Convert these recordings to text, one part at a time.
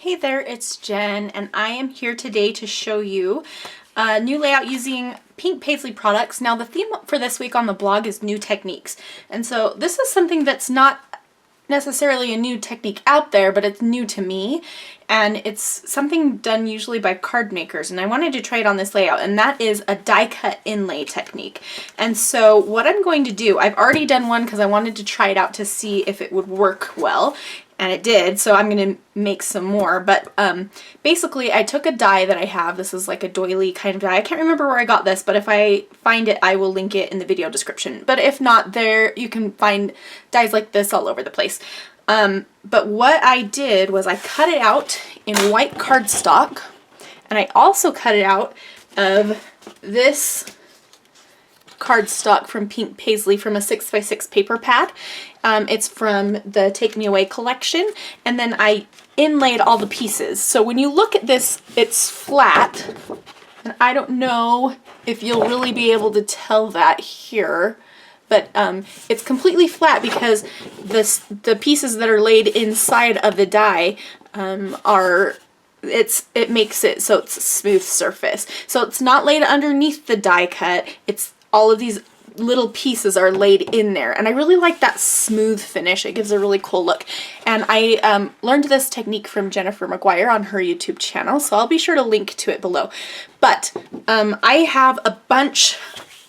Hey there, it's Jen, and I am here today to show you a new layout using pink Paislee products. Now the theme for this week on the blog is new techniques, and so this is something that's not necessarily a new technique out there, but it's new to me, and it's something done usually by card makers, and I wanted to try it on this layout, and that is a die cut inlay technique. And so what I'm going to do, I've already done one because I wanted to try it out to see if it would work well, and it did, so I'm going to make some more. But basically I took a die that I have. This is like a doily kind of die. I can't remember where I got this, but if I find it, I will link it in the video description. But if not, there you can find dies like this all over the place. But what I did was I cut it out in white cardstock, and I also cut it out of this cardstock from pink Paislee from a 6x6 paper pad. It's from the Take Me Away collection, and then I inlaid all the pieces. So when you look at this, it's flat, and I don't know if you'll really be able to tell that here, but it's completely flat because the pieces that are laid inside of the die it makes it so it's a smooth surface. So it's not laid underneath the die cut, it's all of these little pieces are laid in there, and I really like that smooth finish. It gives a really cool look, and I learned this technique from Jennifer McGuire on her YouTube channel, so I'll be sure to link to it below. But I have a bunch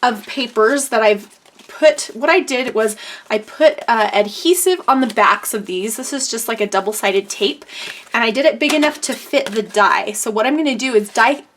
of papers that I've put, what I did was I put adhesive on the backs of these. This is just like a double-sided tape, and I did it big enough to fit the die. So what I'm going to do is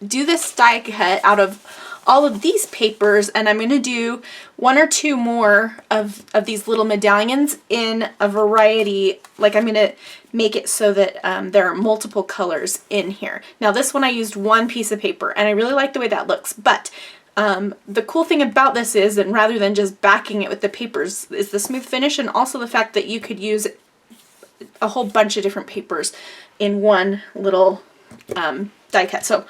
do this die cut out of all of these papers, and I'm going to do one or two more of these little medallions in a variety, like I'm going to make it so that there are multiple colors in here. Now this one I used one piece of paper, and I really like the way that looks, but the cool thing about this is that rather than just backing it with the papers is the smooth finish, and also the fact that you could use a whole bunch of different papers in one little die cut. So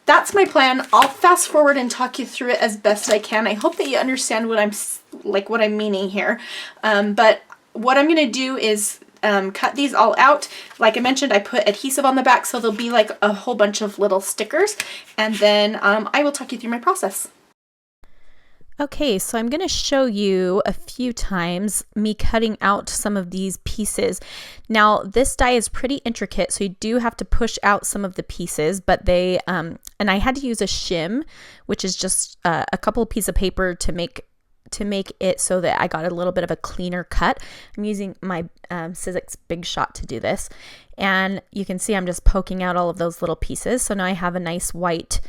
that's my plan. I'll fast forward and talk you through it as best I can. I hope that you understand what I'm meaning here. But what I'm going to do is cut these all out. Like I mentioned, I put adhesive on the back, so there'll be like a whole bunch of little stickers, and then I will talk you through my process. Okay, so I'm going to show you a few times me cutting out some of these pieces. Now, this die is pretty intricate, so you do have to push out some of the pieces, but they, and I had to use a shim, which is just a couple of pieces of paper to make it so that I got a little bit of a cleaner cut. I'm using my Sizzix Big Shot to do this, and you can see I'm just poking out all of those little pieces. So now I have a nice white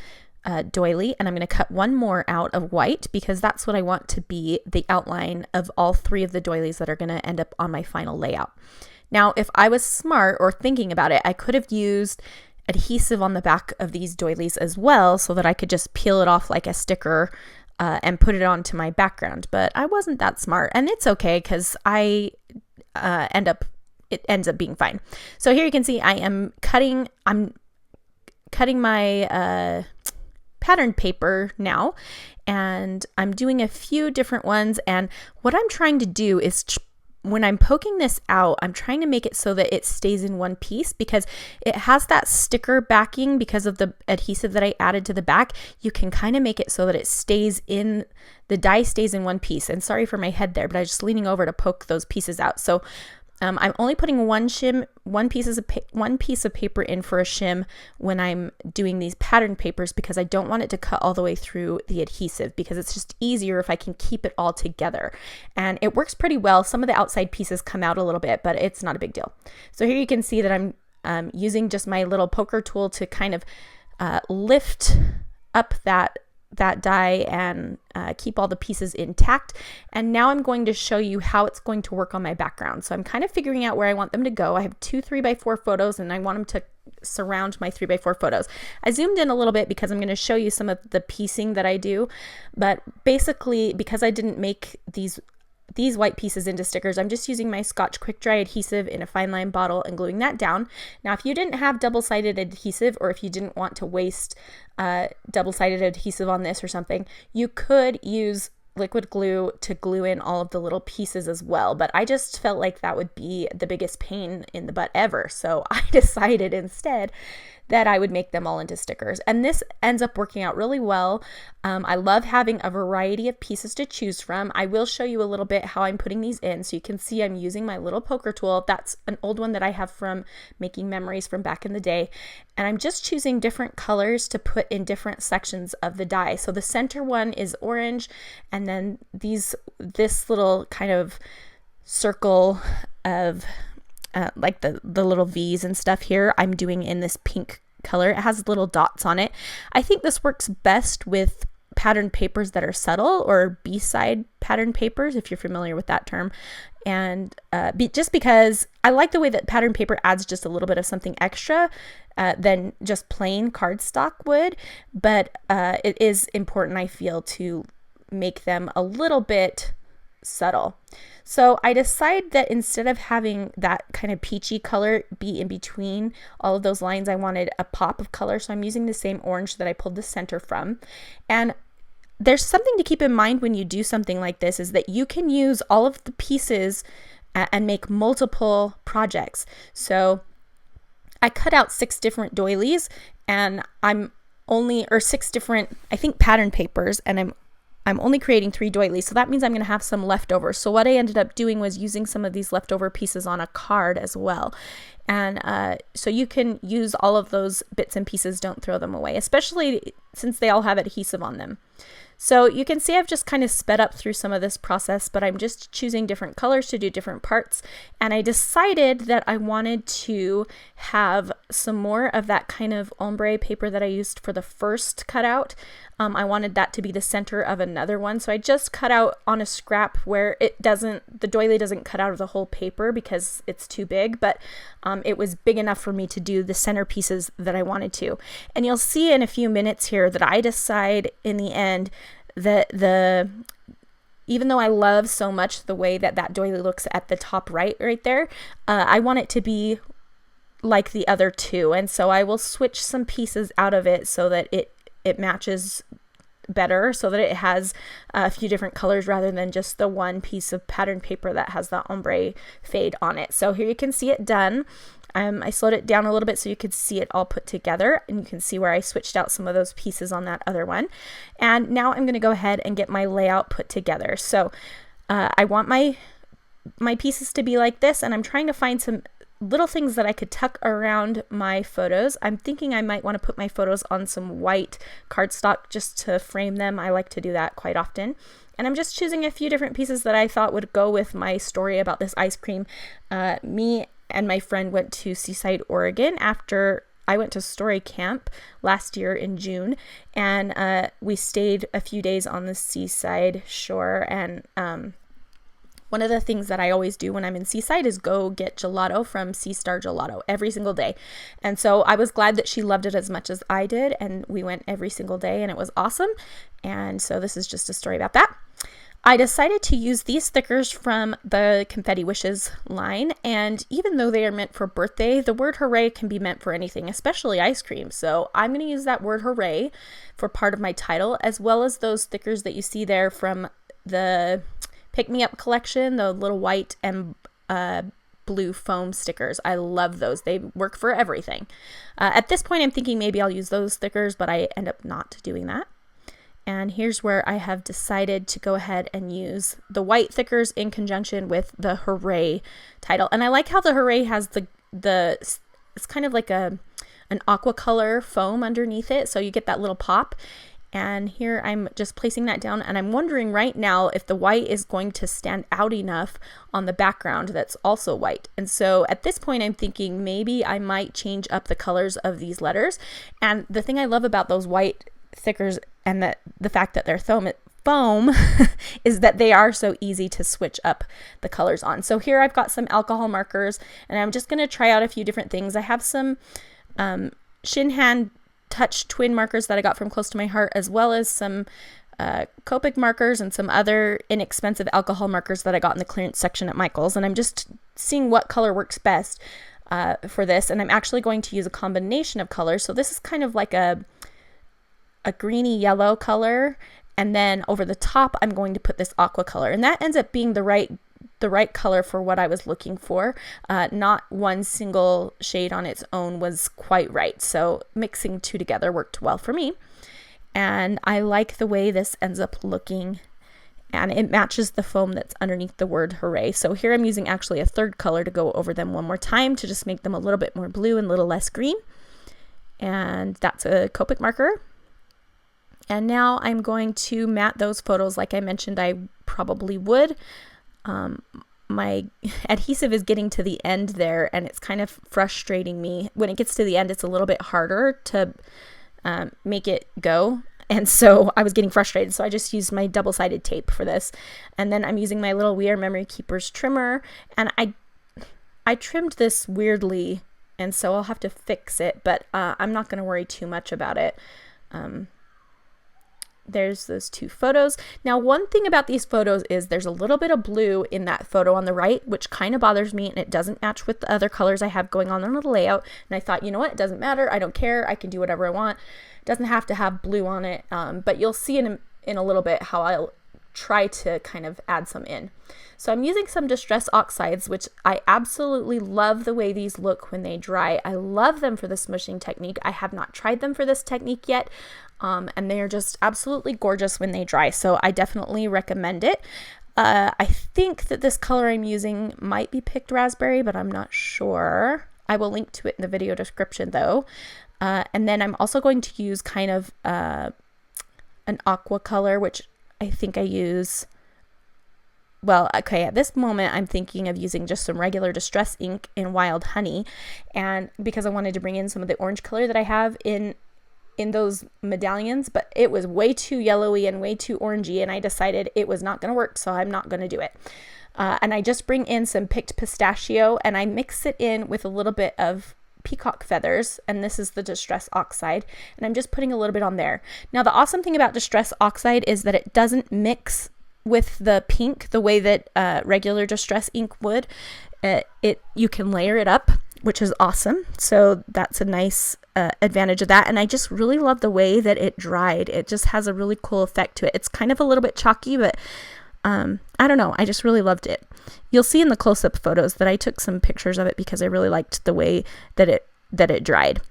doily, and I'm going to cut one more out of white because that's what I want to be the outline of all three of the doilies that are going to end up on my final layout. Now, if I was smart or thinking about it, I could have used adhesive on the back of these doilies as well so that I could just peel it off like a sticker and put it onto my background, but I wasn't that smart, and it's okay because it ends up being fine. So here you can see I'm cutting my patterned paper now, and I'm doing a few different ones, and what I'm trying to do is when I'm poking this out, I'm trying to make it so that it stays in one piece because it has that sticker backing because of the adhesive that I added to the back. You can kind of make it so that it stays in, the die stays in one piece. And sorry for my head there, but I was just leaning over to poke those pieces out. So I'm only putting one piece of paper in for a shim when I'm doing these patterned papers because I don't want it to cut all the way through the adhesive because it's just easier if I can keep it all together. And it works pretty well. Some of the outside pieces come out a little bit, but it's not a big deal. So here you can see that I'm using just my little poker tool to kind of lift up that die and keep all the pieces intact. And now I'm going to show you how it's going to work on my background. So I'm kind of figuring out where I want them to go. I have two 3x4 photos, and I want them to surround my 3x4 photos. I zoomed in a little bit because I'm going to show you some of the piecing that I do, but basically because I didn't make these white pieces into stickers, I'm just using my Scotch quick dry adhesive in a fine line bottle and gluing that down. Now, if you didn't have double-sided adhesive, or if you didn't want to waste double-sided adhesive on this or something, you could use liquid glue to glue in all of the little pieces as well, but I just felt like that would be the biggest pain in the butt ever. So I decided instead that I would make them all into stickers. And this ends up working out really well. I love having a variety of pieces to choose from. I will show you a little bit how I'm putting these in so you can see I'm using my little poker tool. That's an old one that I have from making memories from back in the day. And I'm just choosing different colors to put in different sections of the die. So the center one is orange, and then this little kind of circle of like the little V's and stuff here, I'm doing in this pink color. It has little dots on it. I think this works best with patterned papers that are subtle, or B-side patterned papers, if you're familiar with that term. And just because I like the way that patterned paper adds just a little bit of something extra than just plain cardstock would, but it is important, I feel, to make them a little bit subtle. So I decided that instead of having that kind of peachy color be in between all of those lines, I wanted a pop of color. So I'm using the same orange that I pulled the center from. And there's something to keep in mind when you do something like this, is that you can use all of the pieces and make multiple projects. So I cut out 6 different doilies, and or 6 different, I think, pattern papers, and I'm only creating 3 doilies, so that means I'm going to have some leftover. So what I ended up doing was using some of these leftover pieces on a card as well. And so you can use all of those bits and pieces, don't throw them away, especially since they all have adhesive on them. So you can see I've just kind of sped up through some of this process, but I'm just choosing different colors to do different parts. And I decided that I wanted to have some more of that kind of ombre paper that I used for the first cutout. I wanted that to be the center of another one. So I just cut out on a scrap where the doily doesn't cut out of the whole paper because it's too big, but it was big enough for me to do the center pieces that I wanted to. And you'll see in a few minutes here that I decide in the end that even though I love so much the way that doily looks at the top right there, I want it to be like the other two. And so I will switch some pieces out of it so that it matches better, so that it has a few different colors rather than just the one piece of pattern paper that has the ombre fade on it. So here you can see it done. I slowed it down a little bit so you could see it all put together, and you can see where I switched out some of those pieces on that other one. And now I'm going to go ahead and get my layout put together. So I want my pieces to be like this, and I'm trying to find some little things that I could tuck around my photos. I'm thinking I might want to put my photos on some white cardstock just to frame them. I like to do that quite often. And I'm just choosing a few different pieces that I thought would go with my story about this ice cream. Me and my friend went to Seaside, Oregon after I went to story camp last year in June, and we stayed a few days on the seaside shore. And one of the things that I always do when I'm in Seaside is go get gelato from Sea Star Gelato every single day. And so I was glad that she loved it as much as I did, and we went every single day, and it was awesome. And so this is just a story about that. I decided to use these stickers from the Confetti Wishes line, and even though they are meant for birthday, the word hooray can be meant for anything, especially ice cream. So I'm going to use that word hooray for part of my title, as well as those stickers that you see there from the Pick Me Up collection, the little white and blue foam stickers. I love those. They work for everything. At this point, I'm thinking maybe I'll use those stickers, but I end up not doing that. And here's where I have decided to go ahead and use the white stickers in conjunction with the Hooray title. And I like how the Hooray has it's kind of like an aqua color foam underneath it, so you get that little pop. And here I'm just placing that down, and I'm wondering right now if the white is going to stand out enough on the background that's also white. And so at this point I'm thinking maybe I might change up the colors of these letters. And the thing I love about those white stickers and the fact that they're foam is that they are so easy to switch up the colors on. So here I've got some alcohol markers, and I'm just going to try out a few different things. I have some Shin Hand Touch twin markers that I got from Close to My Heart, as well as some Copic markers and some other inexpensive alcohol markers that I got in the clearance section at Michael's. And I'm just seeing what color works best for this. And I'm actually going to use a combination of colors. So this is kind of like a greeny yellow color, And then over the top, I'm going to put this aqua color, and that ends up being the right color for what I was looking for. Not one single shade on its own was quite right. So mixing two together worked well for me. And I like the way this ends up looking, and it matches the foam that's underneath the word Hooray. So here I'm using actually a third color to go over them one more time to just make them a little bit more blue and a little less green. And that's a Copic marker. And now I'm going to matte those photos like I mentioned I probably would. My adhesive is getting to the end there, and it's kind of frustrating me. When it gets to the end, it's a little bit harder to make it go. And so I was getting frustrated. So I just used my double-sided tape for this. And then I'm using my little We Are Memory Keepers trimmer. And I trimmed this weirdly, and so I'll have to fix it. But I'm not going to worry too much about it. There's those two photos. Now, one thing about these photos is there's a little bit of blue in that photo on the right, which kind of bothers me, and it doesn't match with the other colors I have going on in the layout. And I thought, you know what, it doesn't matter. I don't care. I can do whatever I want. It doesn't have to have blue on it. But you'll see in a little bit how I'll try to kind of add some in. So I'm using some Distress Oxides, which I absolutely love the way these look when they dry. I love them for the smushing technique. I have not tried them for this technique yet. And they are just absolutely gorgeous when they dry. So I definitely recommend it. I think that this color I'm using might be Picked Raspberry, but I'm not sure. I will link to it in the video description though. And then I'm also going to use kind of an aqua color, which I think I use. Well, okay, at this moment, I'm thinking of using just some regular Distress ink in Wild Honey. And because I wanted to bring in some of the orange color that I have in those medallions, but it was way too yellowy and way too orangey, and I decided it was not going to work, so I'm not going to do it. And I just bring in some Picked Pistachio, and I mix it in with a little bit of peacock feathers, and this is the Distress Oxide, and I'm just putting a little bit on there. Now, the awesome thing about Distress Oxide is that it doesn't mix with the pink the way that regular Distress ink would. You can layer it up, which is awesome. So that's a nice advantage of that. And I just really love the way that it dried. It just has a really cool effect to it. It's kind of a little bit chalky, but I don't know. I just really loved it. You'll see in the close-up photos that I took some pictures of it because I really liked the way that it dried.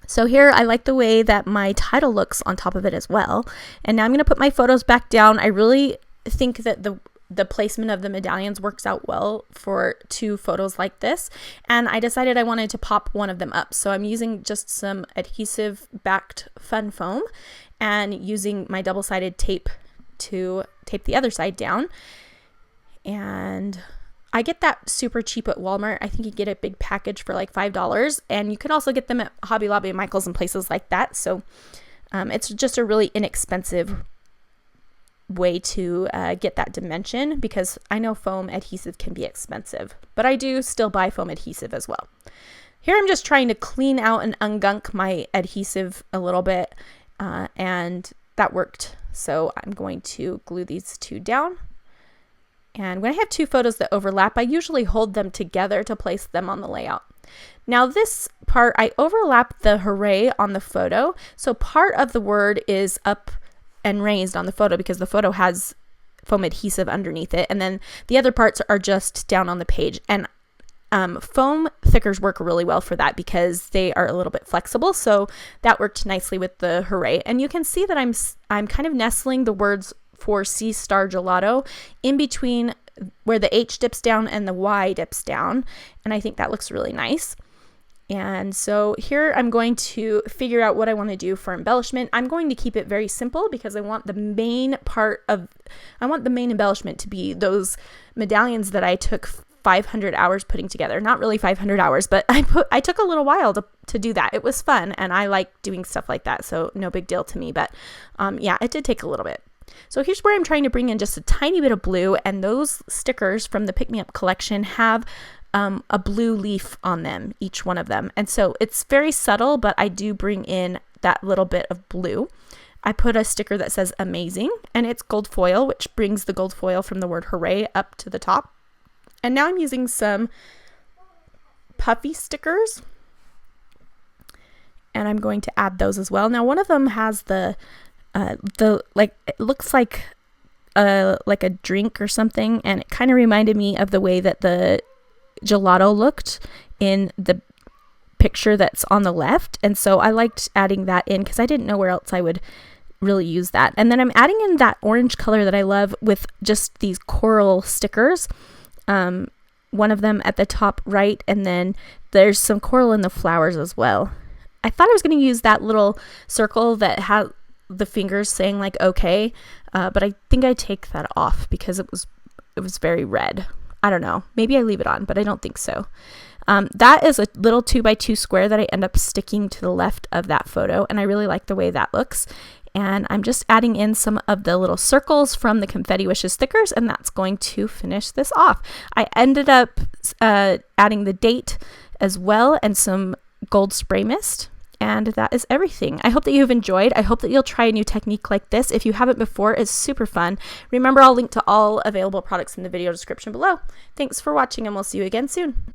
So here I like the way that my title looks on top of it as well. And now I'm going to put my photos back down. I really think that the placement of the medallions works out well for two photos like this. And I decided I wanted to pop one of them up. So I'm using just some adhesive backed fun foam and using my double-sided tape to tape the other side down. And I get that super cheap at Walmart. I think you get a big package for like $5, and you can also get them at Hobby Lobby and Michael's and places like that. So it's just a really inexpensive way to get that dimension, because I know foam adhesive can be expensive, but I do still buy foam adhesive as well. Here I'm just trying to clean out and ungunk my adhesive a little bit, and that worked. So I'm going to glue these two down. And when I have two photos that overlap, I usually hold them together to place them on the layout. Now this part, I overlap the Hooray on the photo. So part of the word is up and raised on the photo because the photo has foam adhesive underneath it. And then the other parts are just down on the page. And foam thickers work really well for that because they are a little bit flexible. So that worked nicely with the Hooray. And you can see that I'm kind of nestling the words for Sea Star Gelato in between where the H dips down and the Y dips down. And I think that looks really nice. And so here I'm going to figure out what I want to do for embellishment. I'm going to keep it very simple because I want the main embellishment to be those medallions that I took 500 hours putting together. Not really 500 hours, but I took a little while to do that. It was fun, and I like doing stuff like that, so no big deal to me. But yeah, it did take a little bit. So here's where I'm trying to bring in just a tiny bit of blue, and those stickers from the Pick Me Up collection have a blue leaf on them, each one of them. And so it's very subtle, but I do bring in that little bit of blue. I put a sticker that says amazing, and it's gold foil, which brings the gold foil from the word Hooray up to the top. And now I'm using some Puffy stickers, and I'm going to add those as well. Now one of them has the it looks like a drink or something, and it kind of reminded me of the way that the gelato looked in the picture that's on the left, and so I liked adding that in because I didn't know where else I would really use that. And then I'm adding in that orange color that I love with just these coral stickers, one of them at the top right, and then there's some coral in the flowers as well. I thought I was going to use that little circle that had the fingers saying like okay, but I think I take that off because it was very red. I don't know, maybe I leave it on, but I don't think so. That is a little 2x2 square that I end up sticking to the left of that photo, and I really like the way that looks. And I'm just adding in some of the little circles from the Confetti Wishes stickers, and that's going to finish this off. I ended up adding the date as well and some gold spray mist. And that is everything. I hope that you've enjoyed. I hope that you'll try a new technique like this. If you haven't before, it's super fun. Remember, I'll link to all available products in the video description below. Thanks for watching, and we'll see you again soon.